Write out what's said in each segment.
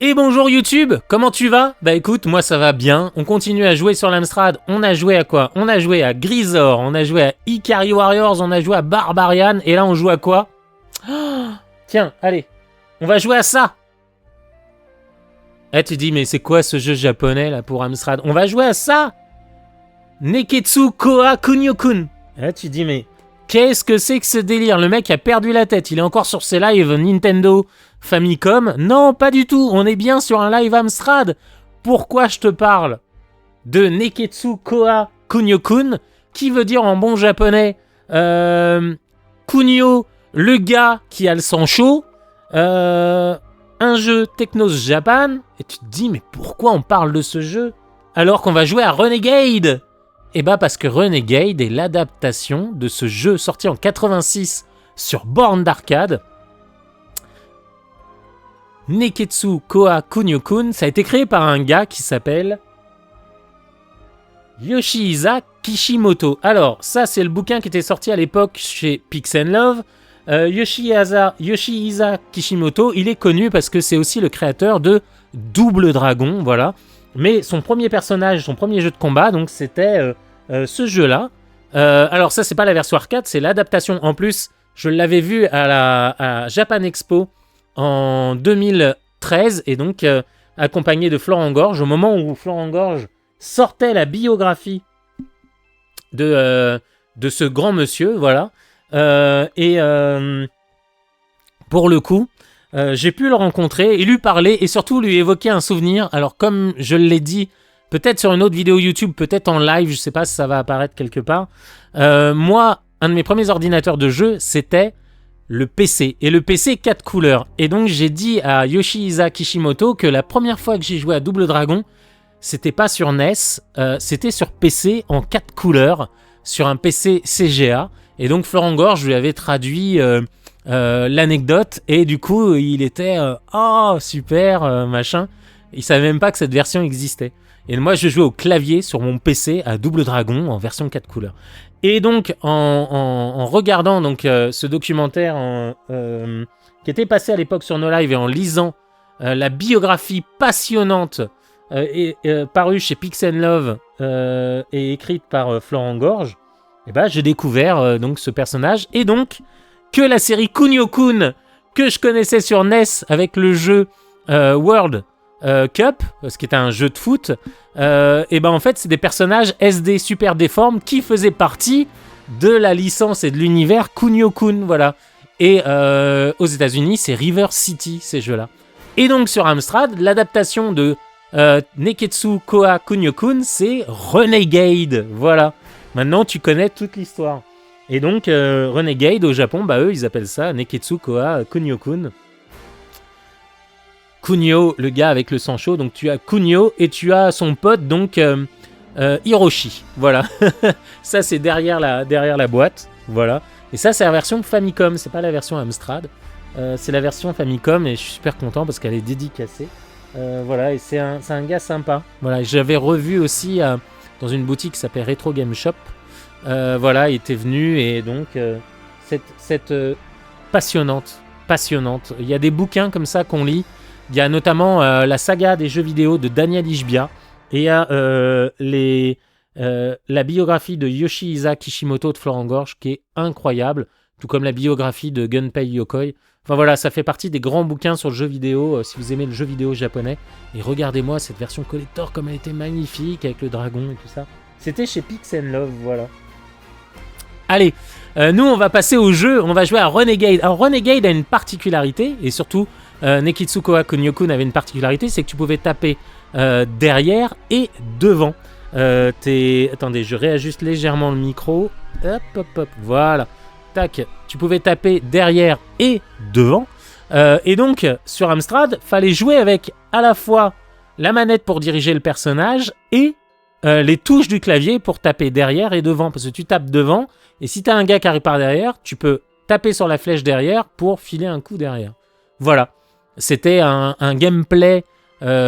Et bonjour YouTube, comment tu vas? Bah écoute, moi ça va bien, on continue à jouer sur l'Amstrad, on a joué à quoi? On a joué à Grisor, on a joué à Ikari Warriors, on a joué à Barbarian, et là on joue à quoi? Oh, tiens, allez, on va jouer à ça. Eh tu dis, mais c'est quoi ce jeu japonais là pour Amstrad? On va jouer à ça. Neketsu Koha Kunio-kun. Eh tu dis, mais qu'est-ce que c'est que ce délire? Le mec a perdu la tête, il est encore sur ses lives Nintendo Famicom. Non, pas du tout, on est bien sur un live Amstrad. Pourquoi je te parle de Neketsu Koha Kunio-kun, qui veut dire en bon japonais Kunio, le gars qui a le sang chaud, un jeu Technos Japan. Et tu te dis, mais pourquoi on parle de ce jeu alors qu'on va jouer à Renegade? Eh bah parce que Renegade est l'adaptation de ce jeu sorti en 86 sur borne d'arcade. Neketsu Koha Kunio-kun, ça a été créé par un gars qui s'appelle Yoshihisa Kishimoto. Alors, ça c'est le bouquin qui était sorti à l'époque chez Pix'n'Love. Yoshihisa Kishimoto, il est connu parce que c'est aussi le créateur de Double Dragon, voilà. Mais son premier personnage, son premier jeu de combat, donc c'était ce jeu-là. Alors ça, c'est pas la version arcade, c'est l'adaptation. En plus, je l'avais vu à Japan Expo en 2013, et donc accompagné de Florent Gorge, au moment où Florent Gorge sortait la biographie de ce grand monsieur, voilà. Pour le coup, j'ai pu le rencontrer et lui parler et surtout lui évoquer un souvenir. Alors comme je l'ai dit, peut-être sur une autre vidéo YouTube, peut-être en live, je sais pas si ça va apparaître quelque part. Moi, un de mes premiers ordinateurs de jeu, c'était le PC. Et le PC 4 couleurs. Et donc j'ai dit à Yoshihisa Kishimoto que la première fois que j'ai joué à Double Dragon, c'était pas sur NES, c'était sur PC en 4 couleurs, sur un PC CGA. Et donc Florent Gorge lui avait traduit l'anecdote, et du coup il était oh super machin, il savait même pas que cette version existait. Et moi je jouais au clavier sur mon PC à Double Dragon en version 4 couleurs. Et donc en regardant donc ce documentaire qui était passé à l'époque sur nos lives, et en lisant la biographie passionnante parue chez Pix'n'Love et écrite par Florent Gorge, et ben j'ai découvert donc ce personnage, et donc que la série Kunio-kun que je connaissais sur NES avec le jeu World Cup, ce qui était un jeu de foot, et ben en fait c'est des personnages SD super déformes qui faisaient partie de la licence et de l'univers Kunio-kun, voilà. Et aux États-Unis c'est River City, ces jeux-là. Et donc sur Amstrad, l'adaptation de Neketsu Koha Kunio-kun, c'est Renegade, voilà. Maintenant tu connais toute l'histoire. Et donc, Renegade au Japon, bah eux, ils appellent ça Neketsu Koha Kunio-kun. Kunio, le gars avec le sang chaud, donc tu as Kunio et tu as son pote, donc Hiroshi. Voilà. Ça, c'est derrière la boîte. Voilà. Et ça, c'est la version Famicom, c'est pas la version Amstrad. C'est la version Famicom, et je suis super content parce qu'elle est dédicacée. Voilà, et c'est un gars sympa. Voilà, j'avais revu aussi dans une boutique qui s'appelle Retro Game Shop. Voilà, il était venu, et donc cette passionnante. Il y a des bouquins comme ça qu'on lit. Il y a notamment la saga des jeux vidéo de Daniel Ishbia, et il y a la biographie de Yoshihisa Kishimoto de Florent Gorge qui est incroyable, tout comme la biographie de Gunpei Yokoi. Enfin voilà, ça fait partie des grands bouquins sur le jeu vidéo, si vous aimez le jeu vidéo japonais. Et regardez-moi cette version collector, comme elle était magnifique avec le dragon et tout ça. C'était chez Pix'n'Love, voilà. Allez, nous on va passer au jeu, on va jouer à Renegade. Alors Renegade a une particularité, et surtout Neketsu Koha Kunio-kun avait une particularité, c'est que tu pouvais taper derrière et devant. Attendez, je réajuste légèrement le micro. Hop, voilà. Tac, tu pouvais taper derrière et devant. Et donc, sur Amstrad, fallait jouer avec à la fois la manette pour diriger le personnage et les touches du clavier pour taper derrière et devant. Parce que tu tapes devant, et si tu as un gars qui arrive par derrière, tu peux taper sur la flèche derrière pour filer un coup derrière. Voilà. C'était un gameplay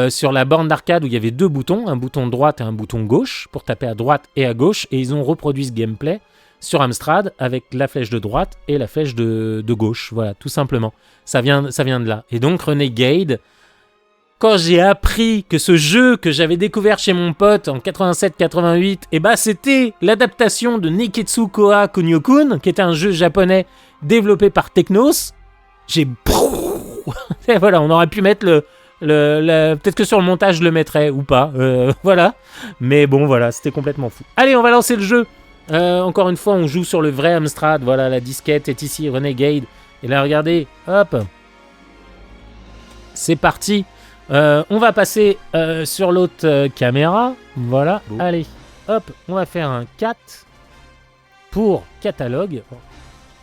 sur la borne d'arcade où il y avait deux boutons, un bouton de droite et un bouton gauche, pour taper à droite et à gauche. Et ils ont reproduit ce gameplay sur Amstrad avec la flèche de droite et la flèche de gauche. Voilà, tout simplement. Ça vient de là. Et donc Renegade, quand j'ai appris que ce jeu que j'avais découvert chez mon pote en 87-88, et bah c'était l'adaptation de Neketsu Koha Kunio-kun, qui était un jeu japonais développé par Technos, j'ai... Et voilà, on aurait pu mettre peut-être que sur le montage je le mettrais ou pas, voilà. Mais bon, voilà, c'était complètement fou. Allez, on va lancer le jeu. Encore une fois, on joue sur le vrai Amstrad. Voilà, la disquette est ici, Renegade. Et là, regardez, hop. C'est parti. On va passer sur l'autre caméra. Voilà, bon. Allez, hop, on va faire un 4 pour catalogue.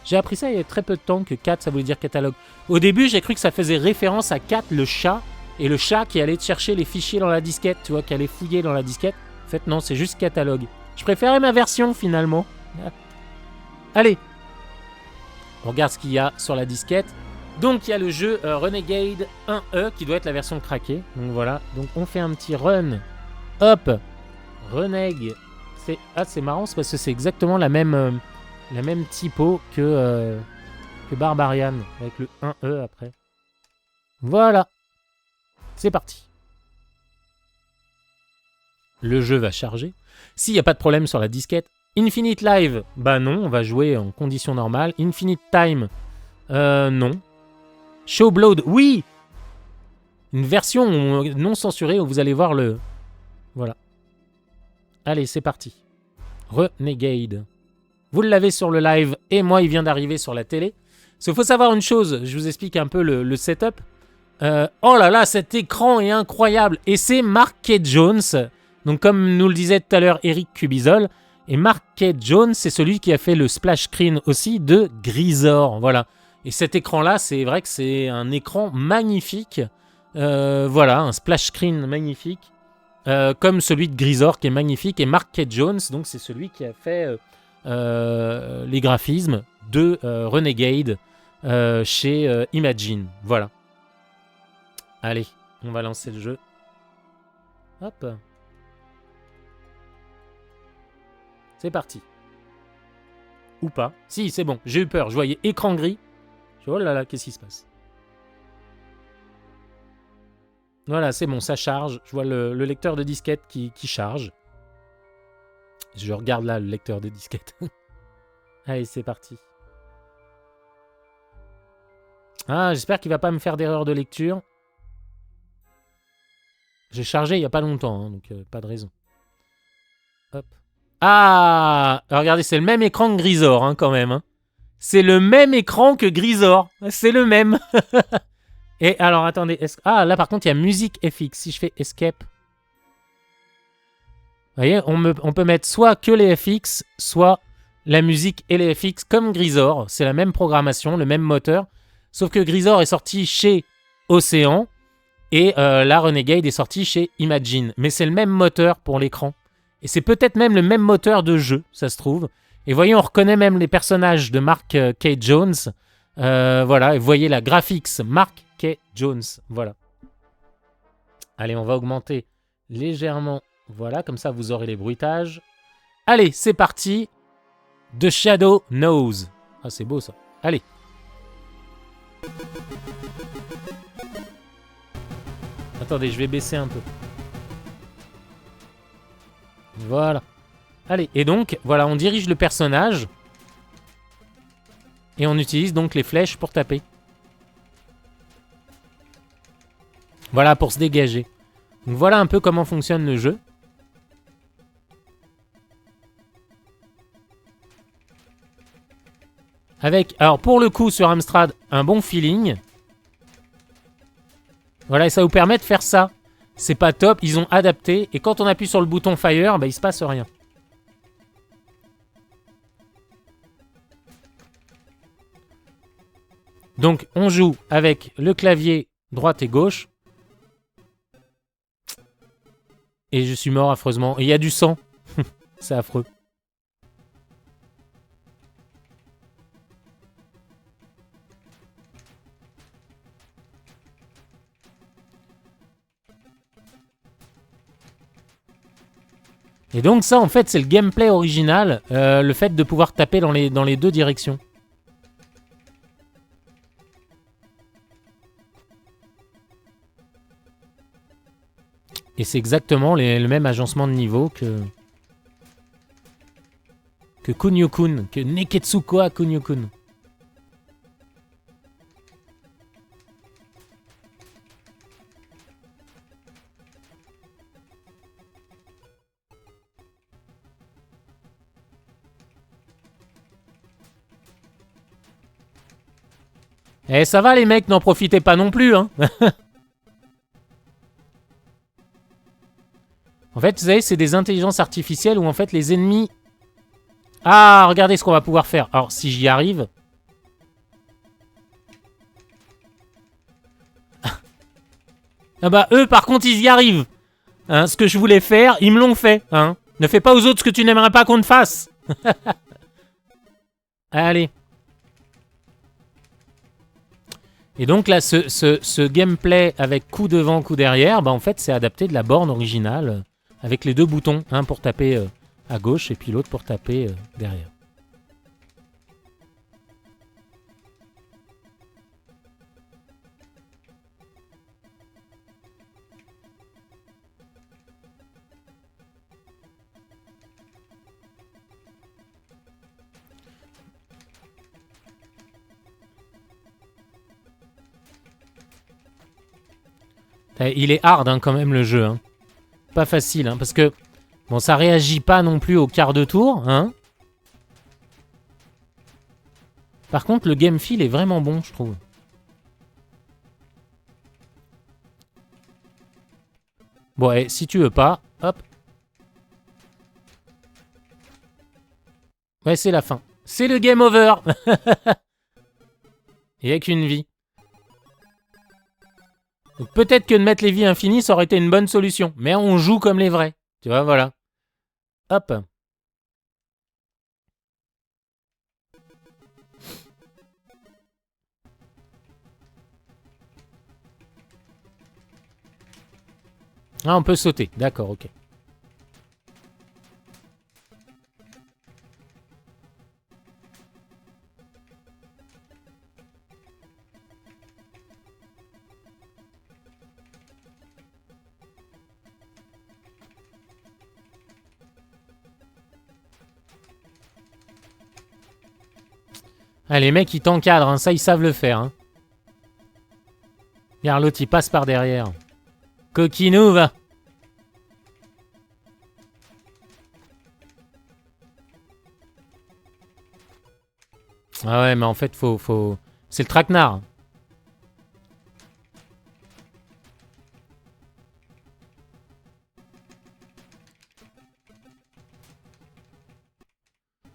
J'ai appris ça il y a très peu de temps que 4 ça voulait dire catalogue. Au début, j'ai cru que ça faisait référence à 4, le chat, et le chat qui allait chercher les fichiers dans la disquette, tu vois, qui allait fouiller dans la disquette. En fait, non, c'est juste catalogue. Je préférais ma version finalement. Allez, on regarde ce qu'il y a sur la disquette. Donc, il y a le jeu Renegade 1E qui doit être la version craquée. Donc voilà, donc on fait un petit run. Hop, Reneg. C'est marrant, c'est parce que c'est exactement la même typo que Barbarian, avec le 1E après. Voilà. C'est parti. Le jeu va charger. S'il n'y a pas de problème sur la disquette. Infinite Live, bah non, on va jouer en conditions normales. Infinite Time, non. Showblood, oui. Une version non censurée où vous allez voir le... Voilà. Allez, c'est parti. Renegade. Vous l'avez sur le live et moi, il vient d'arriver sur la télé. Il faut savoir une chose, je vous explique un peu le setup. Oh là là, cet écran est incroyable. Et c'est Mark K. Jones. Donc comme nous le disait tout à l'heure Eric Cubizol. Et Mark K. Jones, c'est celui qui a fait le splash screen aussi de Grisor. Voilà. Et cet écran-là, c'est vrai que c'est un écran magnifique. Voilà, un splash screen magnifique. Comme celui de Grisor qui est magnifique. Et Mark K. Jones, donc c'est celui qui a fait les graphismes de Renegade chez Imagine. Voilà. Allez, on va lancer le jeu. Hop. C'est parti. Ou pas. Si, c'est bon. J'ai eu peur. Je voyais écran gris. Oh là là, qu'est-ce qui se passe? Voilà, c'est bon, ça charge. Je vois le lecteur de disquette qui charge. Je regarde là le lecteur de disquette. Allez, c'est parti. Ah, j'espère qu'il va pas me faire d'erreur de lecture. J'ai chargé il n'y a pas longtemps, hein, donc pas de raison. Hop. Ah, regardez, c'est le même écran que Grisor, hein, quand même. Hein. C'est le même écran que Grisor. C'est le même. Et alors, attendez. Ah, là, par contre, il y a musique FX. Si je fais Escape. Vous voyez, on peut mettre soit que les FX, soit la musique et les FX comme Grisor. C'est la même programmation, le même moteur. Sauf que Grisor est sorti chez Océan. Et la Renegade est sortie chez Imagine. Mais c'est le même moteur pour l'écran. Et c'est peut-être même le même moteur de jeu, ça se trouve. Et voyez, on reconnaît même les personnages de Mark K. Jones. Voilà, et vous voyez la graphics Mark K. Jones. Voilà. Allez, on va augmenter légèrement. Voilà, comme ça vous aurez les bruitages. Allez, c'est parti. The Shadow Knows. Ah, c'est beau ça. Allez. Attendez, je vais baisser un peu. Voilà. Allez, et donc, voilà, on dirige le personnage. Et on utilise donc les flèches pour taper. Voilà, pour se dégager. Donc voilà un peu comment fonctionne le jeu. Avec, alors pour le coup, sur Amstrad, un bon feeling. Voilà, et ça vous permet de faire ça. C'est pas top, ils ont adapté. Et quand on appuie sur le bouton Fire, bah, il se passe rien. Donc, on joue avec le clavier droite et gauche. Et je suis mort affreusement. Et il y a du sang. C'est affreux. Et donc ça, en fait, c'est le gameplay original. Le fait de pouvoir taper dans les deux directions. Et c'est exactement le même agencement de niveau que Kunio-kun, que Neketsuko Kunio-kun. Eh, ça va les mecs, n'en profitez pas non plus, hein. En fait, vous savez, c'est des intelligences artificielles où en fait les ennemis... Ah, regardez ce qu'on va pouvoir faire. Alors, si j'y arrive... Ah bah, eux, par contre, ils y arrivent. Hein, ce que je voulais faire, ils me l'ont fait. Hein. Ne fais pas aux autres ce que tu n'aimerais pas qu'on te fasse. Allez. Et donc là, ce gameplay avec coup devant, coup derrière, bah en fait, c'est adapté de la borne originale avec les deux boutons, un pour taper à gauche et puis l'autre pour taper derrière. Il est hard hein, quand même le jeu. Hein. Pas facile, hein, parce que bon, ça réagit pas non plus au quart de tour. Hein. Par contre, le game feel est vraiment bon, je trouve. Bon, et si tu veux pas, hop. Ouais, c'est la fin. C'est le game over. Et avec une vie. Donc peut-être que de mettre les vies infinies, ça aurait été une bonne solution. Mais on joue comme les vrais. Tu vois, voilà. Hop. Ah, on peut sauter. D'accord, ok. Ah, les mecs, ils t'encadrent, hein. Ça, ils savent le faire. Hein. Regarde, l'autre, il passe par derrière. Coquinou, va. Ah ouais, mais en fait, faut... C'est le traquenard.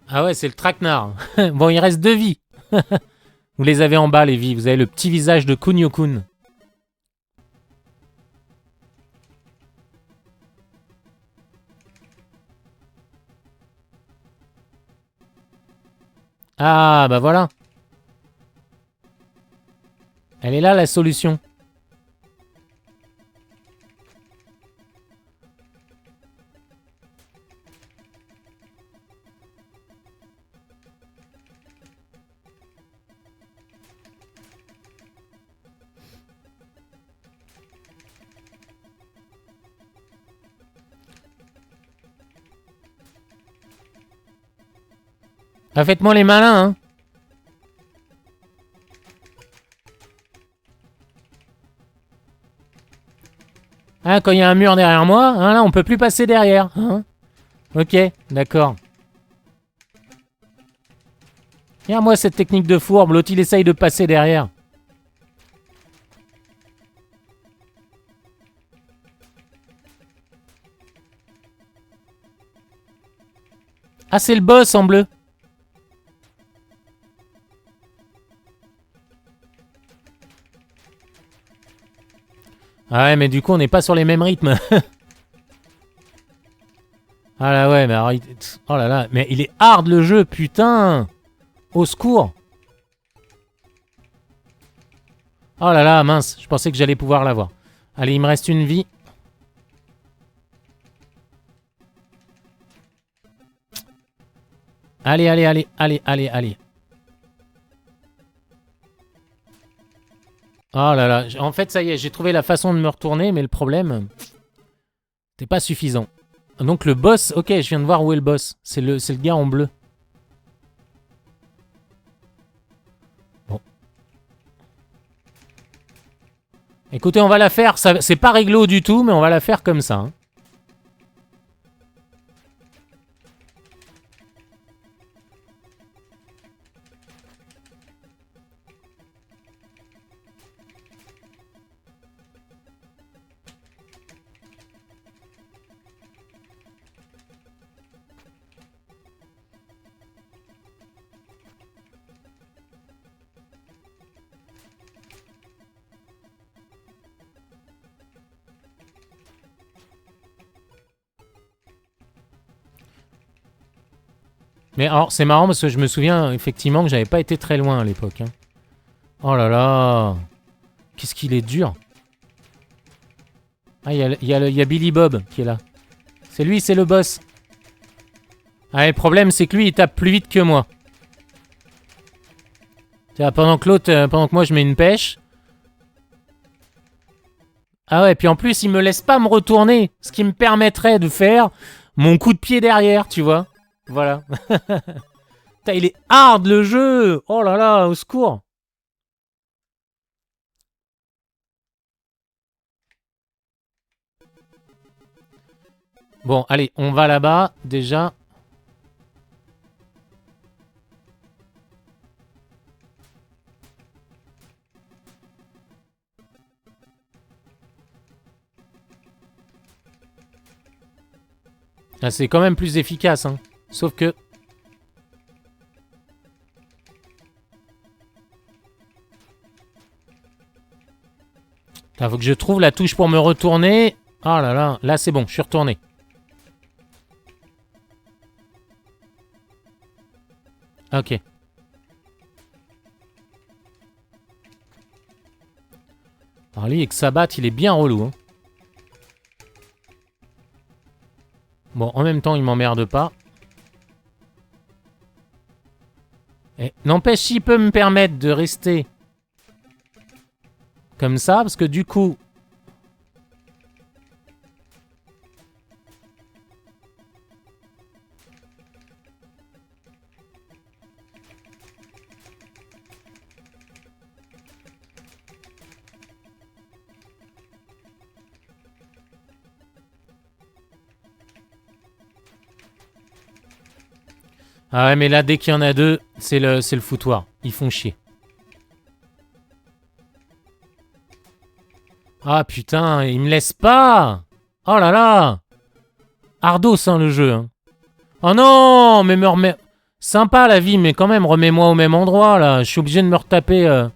Ah ouais, c'est le traquenard. Bon, il reste 2 vies. Vous les avez en bas, les vies. Vous avez le petit visage de Kunio-kun. Ah, bah voilà. Elle est là, la solution. Ah, faites-moi les malins, hein. Ah, quand il y a un mur derrière moi, hein, là, on peut plus passer derrière. Hein. Ok, d'accord. Regarde-moi cette technique de fourbe. L'autre, il essaye de passer derrière. Ah, c'est le boss en bleu. Ah ouais, mais du coup, on n'est pas sur les mêmes rythmes. Ah là ouais, mais alors... Oh là là, mais il est hard le jeu, putain. Au secours. Oh là là, mince, je pensais que j'allais pouvoir l'avoir. Allez, il me reste une vie. Allez, allez, allez, allez, allez, allez. Oh là là, en fait, ça y est, j'ai trouvé la façon de me retourner, mais le problème... T'es pas suffisant. Donc le boss, ok, je viens de voir où est le boss. C'est le gars en bleu. Bon. Écoutez, on va la faire. C'est pas réglo du tout, mais on va la faire comme ça. Hein. Mais alors, c'est marrant parce que je me souviens effectivement que j'avais pas été très loin à l'époque. Hein. Oh là là. Qu'est-ce qu'il est dur. Ah, il y a Billy Bob qui est là. C'est lui, c'est le boss. Ah, le problème, c'est que lui, il tape plus vite que moi. Tiens, pendant que moi, je mets une pêche. Ah ouais, puis en plus, il me laisse pas me retourner. Ce qui me permettrait de faire mon coup de pied derrière, tu vois. Voilà. Putain, il est hard le jeu. Oh là là, au secours. Bon, allez, on va là-bas, déjà. Ah, c'est quand même plus efficace, hein. Sauf que... Il faut que je trouve la touche pour me retourner. Oh là là, là c'est bon, je suis retourné. Ok. Alors lui, avec sa batte, il est bien relou. Hein. Bon, en même temps, il m'emmerde pas. N'empêche, s'il peut me permettre de rester comme ça, parce que du coup... Ah ouais, mais là, dès qu'il y en a deux, c'est le foutoir. Ils font chier. Ah putain, il me laisse pas. Oh là là. Ardos, hein, le jeu. Hein. Oh non, mais me remets... Sympa la vie, mais quand même, remets-moi au même endroit, là. Je suis obligé de me retaper...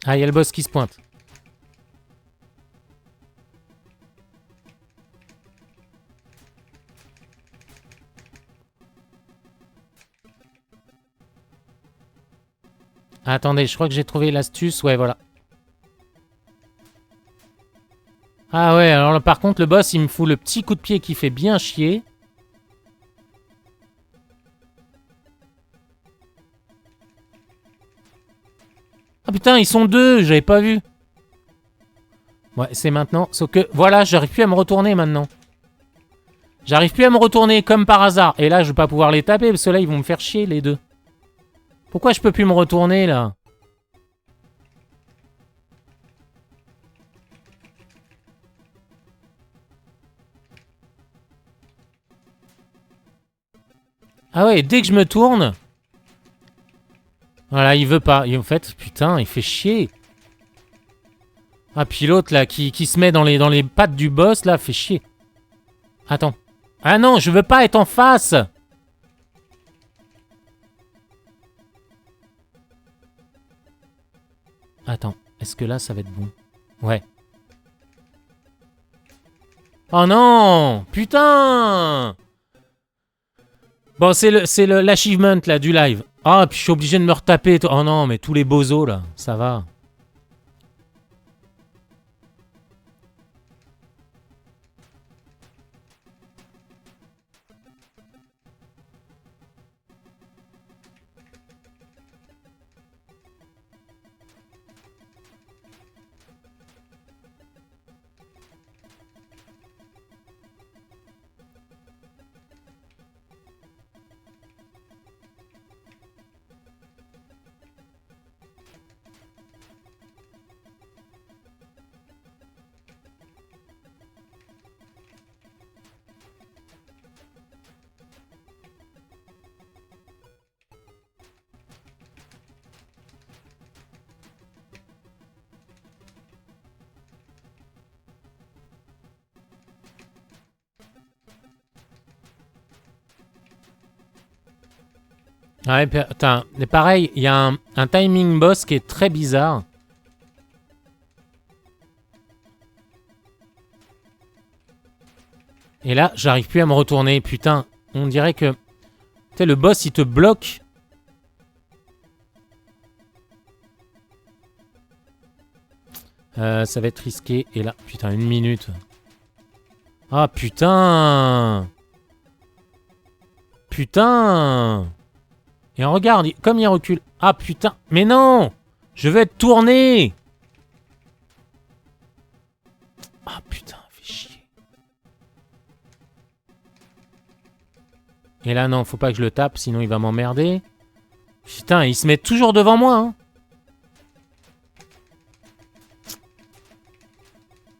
Ah, il y a le boss qui se pointe. Ah, attendez, je crois que j'ai trouvé l'astuce. Ouais, voilà. Ah ouais, alors là, par contre, le boss, il me fout le petit coup de pied qui fait bien chier. Ah putain, ils sont deux, j'avais pas vu. Ouais, c'est maintenant. Sauf que, voilà, j'arrive plus à me retourner maintenant. J'arrive plus à me retourner comme par hasard. Et là, je vais pas pouvoir les taper parce que là, ils vont me faire chier, les deux. Pourquoi je peux plus me retourner, là? Ah ouais, dès que je me tourne... Voilà, il veut pas. Et en fait, putain, il fait chier. Ah, puis l'autre, là, qui se met dans les pattes du boss, là, fait chier. Attends. Ah non, je veux pas être en face. Attends, est-ce que là, ça va être bon? Ouais. Oh non! Putain! Bon, c'est l'achievement, là, du live. Ah, puis je suis obligé de me retaper. Oh non, mais tous les bozos, là, ça va. Ouais, putain, mais pareil, il y a un timing boss qui est très bizarre. Et là, j'arrive plus à me retourner. Putain, on dirait que... Tu sais, le boss, il te bloque. Ça va être risqué. Et là, putain, 1 minute. Ah, putain! Putain! Et regarde, comme il recule. Ah, putain. Mais non! Je veux être tourné! Ah, putain, fais chier. Et là, non, faut pas que je le tape, sinon il va m'emmerder. Putain, il se met toujours devant moi, hein.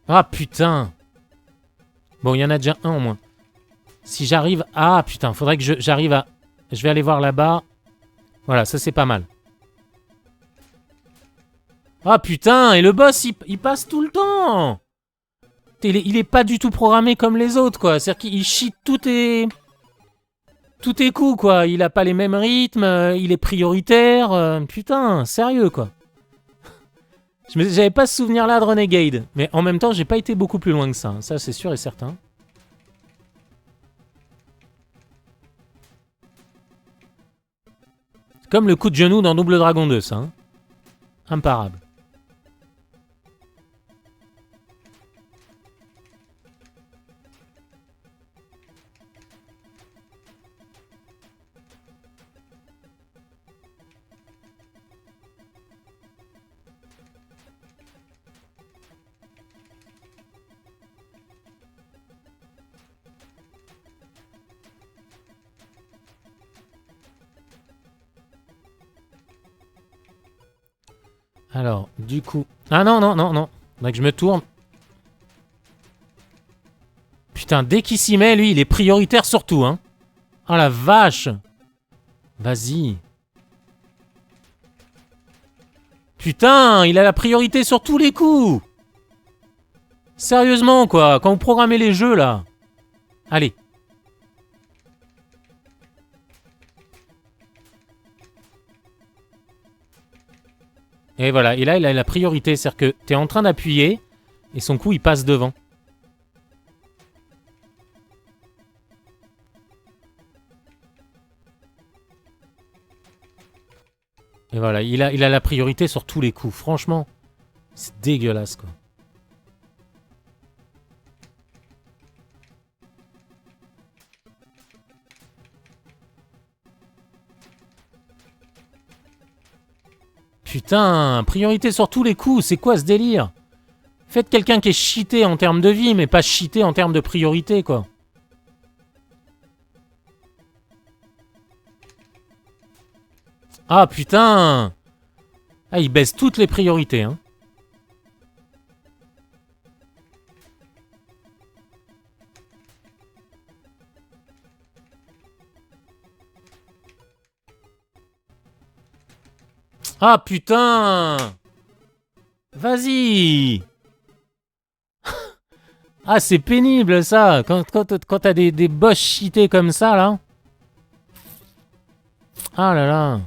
Ah, putain. Bon, il y en a déjà un au moins. Si j'arrive... Ah, putain, faudrait que j'arrive à... Je vais aller voir là-bas. Voilà, ça c'est pas mal. Ah, putain, et le boss, il passe tout le temps. Il est pas du tout programmé comme les autres, quoi. C'est-à-dire qu'il cheat tous tes coups, quoi. Il a pas les mêmes rythmes, il est prioritaire. Putain, sérieux, quoi. J'avais pas ce souvenir-là de Renegade. Mais en même temps, j'ai pas été beaucoup plus loin que ça. Ça, c'est sûr et certain. Comme le coup de genou dans Double Dragon 2, ça. Hein. Imparable. Alors, du coup... Ah non, non, non, non. Faudrait que je me tourne. Putain, dès qu'il s'y met, lui, il est prioritaire sur tout, hein. Oh la vache. Vas-y. Putain, il a la priorité sur tous les coups. Sérieusement, quoi. Quand vous programmez les jeux, là. Allez. Et voilà, et là, il a la priorité. C'est-à-dire que t'es en train d'appuyer, et son coup, il passe devant. Et voilà, il a la priorité sur tous les coups. Franchement, c'est dégueulasse, quoi. Putain, priorité sur tous les coups, c'est quoi ce délire? Faites quelqu'un qui est cheaté en termes de vie, mais pas cheaté en termes de priorité, quoi. Ah, putain! Ah, il baisse toutes les priorités, hein. Ah, putain! Vas-y! Ah, c'est pénible, ça! Quand t'as des boss cheatés comme ça, là. Ah là là.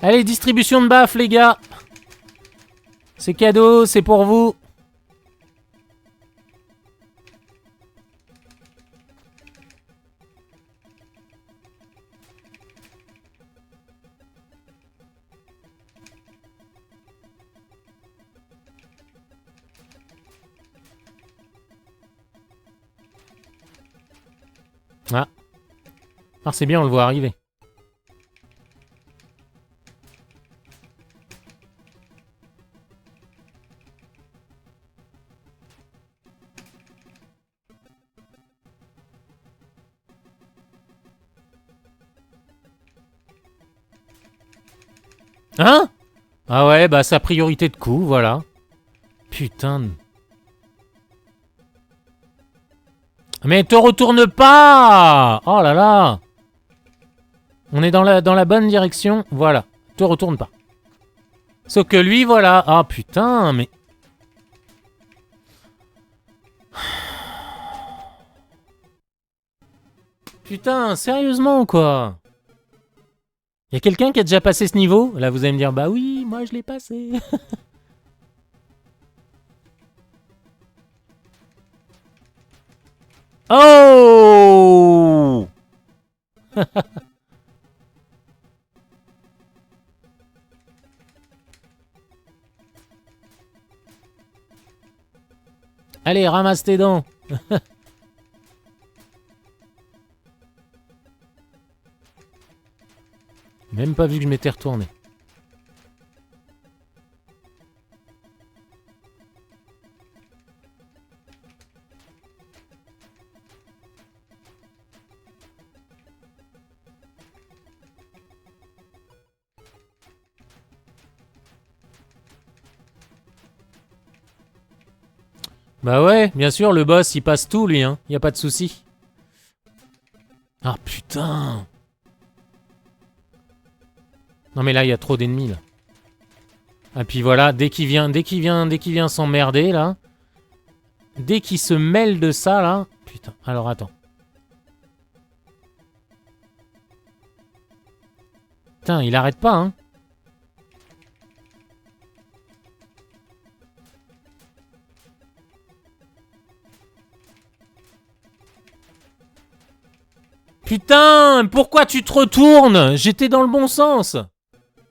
Allez, distribution de baffes, les gars. C'est cadeau, c'est pour vous. Ah. Ah, c'est bien, on le voit arriver. Hein? Ah ouais, bah sa priorité de coup, voilà. Putain. Mais te retourne pas! Oh là là! On est dans la bonne direction, voilà. Te retourne pas. Sauf que lui, voilà. Ah putain, mais... Putain, sérieusement, quoi. Y a quelqu'un qui a déjà passé ce niveau? Là, vous allez me dire, bah oui, moi je l'ai passé. Oh! Allez, ramasse tes dents. Même pas vu que je m'étais retourné. Bah ouais, bien sûr, le boss, il passe tout, lui, hein. Y a pas de souci. Ah, putain. Non, mais là, il y a trop d'ennemis, là. Ah, puis voilà, dès qu'il vient s'emmerder, là. Dès qu'il se mêle de ça, là. Putain, alors attends. Putain, il arrête pas, hein. Putain, pourquoi tu te retournes? J'étais dans le bon sens.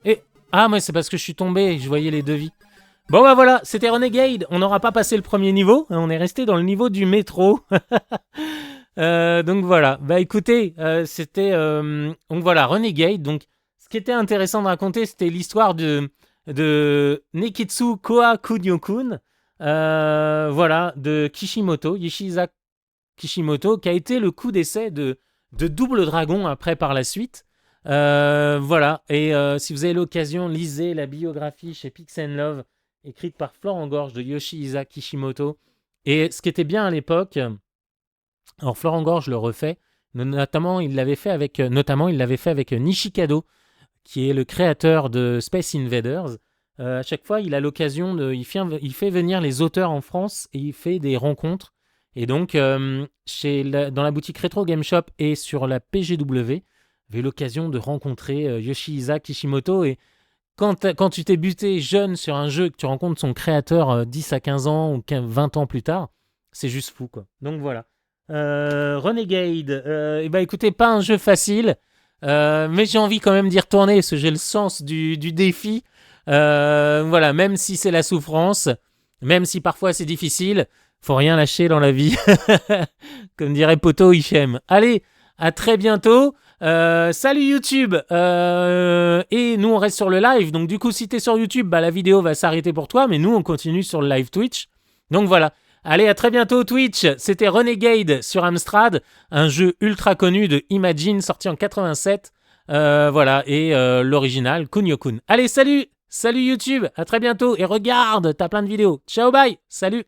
Et... Ah, mais c'est parce que je suis tombé, je voyais les devis. Bon bah voilà, c'était Renegade. On n'aura pas passé le premier niveau, on est resté dans le niveau du métro. Donc voilà, bah écoutez, c'était... donc voilà, Renegade. Donc ce qui était intéressant de raconter, c'était l'histoire de Neketsu Koa Kunio-kun. Voilà, de Kishimoto, Yoshiza Kishimoto, qui a été le coup d'essai de Double Dragon après par la suite. Voilà, et si vous avez l'occasion, lisez la biographie chez Pix & Love, écrite par Florent Gorge de Yoshihisa Kishimoto. Et ce qui était bien à l'époque, alors Florent Gorge le refait, notamment il l'avait fait avec Nishikado, qui est le créateur de Space Invaders. À chaque fois, il a l'occasion il fait venir les auteurs en France et il fait des rencontres. Et donc, dans la boutique Retro Game Shop et sur la PGW, j'ai eu l'occasion de rencontrer Yoshihisa Kishimoto. Et quand tu t'es buté jeune sur un jeu, que tu rencontres son créateur 10 à 15 ans ou 20 ans plus tard, c'est juste fou, quoi. Donc voilà. Renegade, et bah écoutez, pas un jeu facile, mais j'ai envie quand même d'y retourner parce que j'ai le sens du défi. Voilà, même si c'est la souffrance, même si parfois c'est difficile, faut rien lâcher dans la vie. Comme dirait Poto Hichem. Allez, à très bientôt. Salut YouTube. Et nous on reste sur le live. Donc du coup, si t'es sur YouTube, bah, la vidéo va s'arrêter pour toi. Mais nous on continue sur le live Twitch. Donc voilà. Allez, à très bientôt Twitch. C'était Renegade sur Amstrad, un jeu ultra connu de Imagine sorti en 87. Voilà, et l'original Kunio-kun. Allez, salut. Salut YouTube. À très bientôt. Et regarde, t'as plein de vidéos. Ciao, bye. Salut.